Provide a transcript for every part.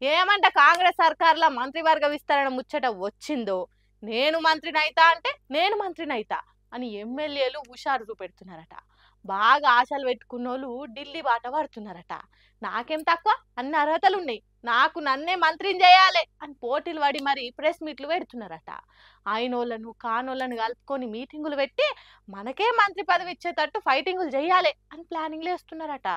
ఏమంట కాంగ్రెస్ సర్కార్ల మంత్రివర్గ విస్తరణ ముచ్చట వచ్చిందో నేను మంత్రినైతా అంటే నేను మంత్రినైతా అని ఎమ్మెల్యేలు హుషారు చూపెడుతున్నారట. బాగా ఆశలు పెట్టుకున్నోళ్ళు ఢిల్లీ బాట పడుతున్నారట. నాకేం తక్కువ, అన్ని అర్హతలు ఉన్నాయి, నాకు నన్నే మంత్రిని చేయాలి అని పోటీలు పడి మరి ప్రెస్ మీట్లు పెడుతున్నారట. అయినోళ్ళను కానోళ్ళను కలుపుకొని మీటింగులు పెట్టి మనకే మంత్రి పదవి ఇచ్చేటట్టు ఫైటింగులు చేయాలి అని ప్లానింగ్లు వేస్తున్నారట.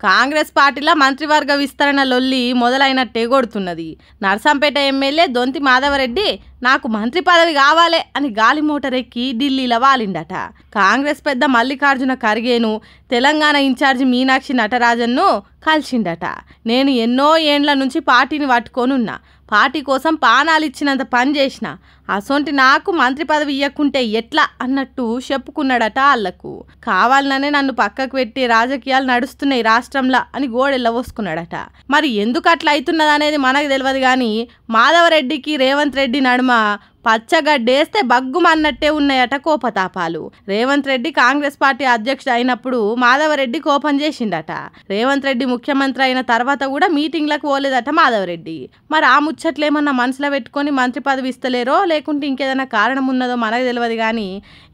కాంగ్రెస్ పార్టీలో మంత్రివర్గ విస్తరణ లొల్లి మొదలైనట్టే కొడుతున్నది. నర్సంపేట ఎమ్మెల్యే దొంతి మాధవరెడ్డి నాకు మంత్రి పదవి కావాలే అని గాలి మోటార్ ఎక్కి ఢిల్లీలో వాలిండట. కాంగ్రెస్ పెద్ద మల్లికార్జున ఖర్గేను, తెలంగాణ ఇన్ఛార్జి మీనాక్షి నటరాజన్ను కలిసిండట. నేను ఎన్నో ఏండ్ల నుంచి పార్టీని పట్టుకొనున్నా, పార్టీ కోసం పానాలు ఇచ్చినంత పని చేసిన, అసొంటి నాకు మంత్రి పదవి ఇయ్యకుంటే ఎట్లా అన్నట్టు చెప్పుకున్నాడట. వాళ్లకు కావాలనే నన్ను పక్కకు పెట్టి రాజకీయాలు నడుస్తున్నాయి రాష్ట్రంలో అని గోడెల్ల పోసుకున్నాడట. మరి ఎందుకు అట్లా అవుతున్నదనేది మనకు తెలియదు కానీ మాధవరెడ్డికి రేవంత్ రెడ్డి నడుమ పచ్చగడ్డేస్తే బగ్గుమన్నట్టే ఉన్నాయట కోపతాపాలు. రేవంత్ రెడ్డి కాంగ్రెస్ పార్టీ అధ్యక్షుడు అయినప్పుడు మాధవరెడ్డి కోపం చేసిండట. రేవంత్ రెడ్డి ముఖ్యమంత్రి అయిన తర్వాత కూడా మీటింగ్లకు పోలేదట మాధవరెడ్డి. మరి ఆ ముచ్చట్లేమన్నా మనసులో పెట్టుకొని మంత్రి పదవి ఇస్తలేరో లేకుంటే ఇంకేదైనా కారణం ఉన్నదో మనకు తెలియదు కానీ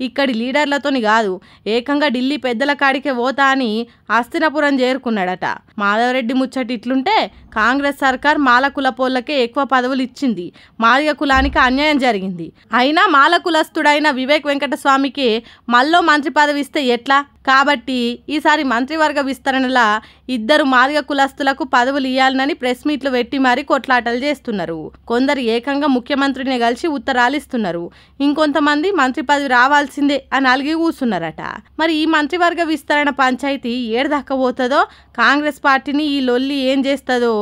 ఇక్కడి లీడర్లతోని కాదు, ఏకంగా ఢిల్లీ పెద్దల కాడికే పోతా అని హస్తినపురం చేరుకున్నాడట. మాధవరెడ్డి ముచ్చట ఇట్లుంటే కాంగ్రెస్ సర్కార్ మాల కులపోళ్ళకే ఎక్కువ పదవులు ఇచ్చింది, మాదిగ కులానికి అన్యాయం జరిగింది. అయినా మాల కులస్తుడైన వివేక్ వెంకటస్వామికి మళ్ళీ మంత్రి పదవి ఇస్తే ఎట్లా? కాబట్టి ఈసారి మంత్రివర్గ విస్తరణలా ఇద్దరు మాదిగ కులస్తులకు పదవులు ఇవ్వాలని ప్రెస్ మీట్లు పెట్టి మరీ కొట్లాటలు చేస్తున్నారు. కొందరు ఏకంగా ముఖ్యమంత్రిని కలిసి ఉత్తరాలు ఇస్తున్నారు. ఇంకొంతమంది మంత్రి పదవి రావాల్సిందే అని అలిగి కూర్చున్నారట. మరి ఈ మంత్రివర్గ విస్తరణ పంచాయతీ ఏడదాకా పోతుందో, కాంగ్రెస్ పార్టీని ఈ లొల్లి ఏం చేస్తుందో,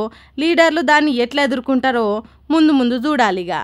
లీడర్లు దాన్ని ఎట్లా ఎదుర్కొంటారో ముందు ముందు చూడాలిగా.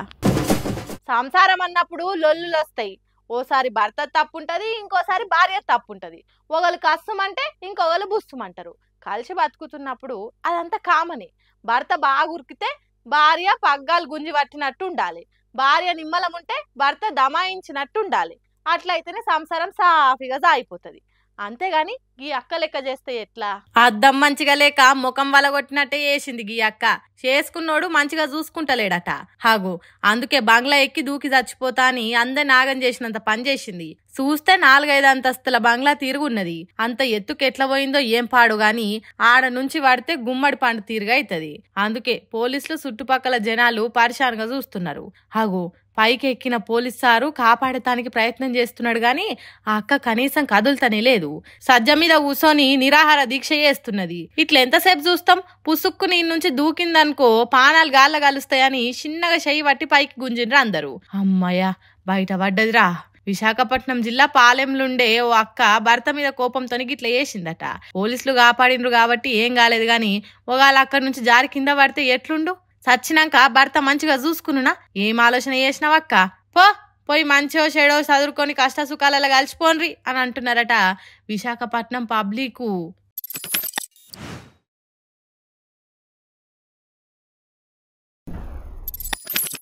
సంసారం అన్నప్పుడు లొల్లులు వస్తాయి. ఓసారి భర్త తప్పు ఉంటుంది, ఇంకోసారి భార్య తప్పు ఉంటుంది. ఒకళ్ళు కస్సుమంటే ఇంకొకళ్ళు బుస్సుమంటారు. కలిసి బతుకుతున్నప్పుడు అదంతా కామనే. భర్త బాగా ఉరికితే భార్య పగ్గాలు గుంజి పట్టినట్టు ఉండాలి, భార్య నిమ్మలం ఉంటే భర్త దమాయించినట్టు ఉండాలి. అట్లయితేనే సంసారం సాఫీగా సాగిపోతుంది. అంతేగాని గీ అక్క లెక్క చేస్తే ఎట్లా? అద్దం మంచిగా లేక ముఖం వలగొట్టినట్టే చేసింది గీ అక్క. చేసుకున్నోడు మంచిగా చూసుకుంటలేడట. హాగు అందుకే బంగ్లా ఎక్కి దూకి చచ్చిపోతా అని అందరి నాగం చేసినంత పని చేసింది. చూస్తే 4-5 అంతస్తుల బంగ్లా తిరుగున్నది. అంత ఎత్తుకు ఎట్లా పోయిందో ఏం పాడు గాని ఆడ నుంచి పడితే గుమ్మడి పండు తీరుగా అవుతుంది. అందుకే పోలీసులు చుట్టుపక్కల జనాలు పరిశానగా చూస్తున్నారు. హాగు పైకి ఎక్కిన పోలీస్ సారు కాపాడటానికి ప్రయత్నం చేస్తున్నాడు గాని ఆ అక్క కనీసం కదులుతనే లేదు. సజ్జ మీద కూసోని నిరాహార దీక్ష చేస్తున్నది. ఇట్లా ఎంతసేపు చూస్తాం? పుసుక్కు నీ నుంచి దూకిందనుకో పానాలు గాళ్ళ కలుస్తాయని చిన్నగా చెయ్యి పట్టి పైకి గుంజిండ్రు అందరూ. అమ్మయ్య బయట పడ్డదిరా. విశాఖపట్నం జిల్లా పాలెంలుండే ఓ అక్క భర్త మీద కోపంతో గిట్ల చేసిందట. పోలీసులు కాపాడిండ్రు కాబట్టి ఏం కాలేదు గాని ఒకవేళ అక్కడి నుంచి జారి కింద పడితే ఎట్లుండు? సచ్చినాక భర్త మంచిగా చూసుకున్నా ఏం ఆలోచన చేసినావక్క? పోయి మంచో చెడో చదువుకొని కష్ట సుఖాలలో కలిసిపోన్రి అని అంటున్నారట విశాఖపట్నం పబ్లిక్.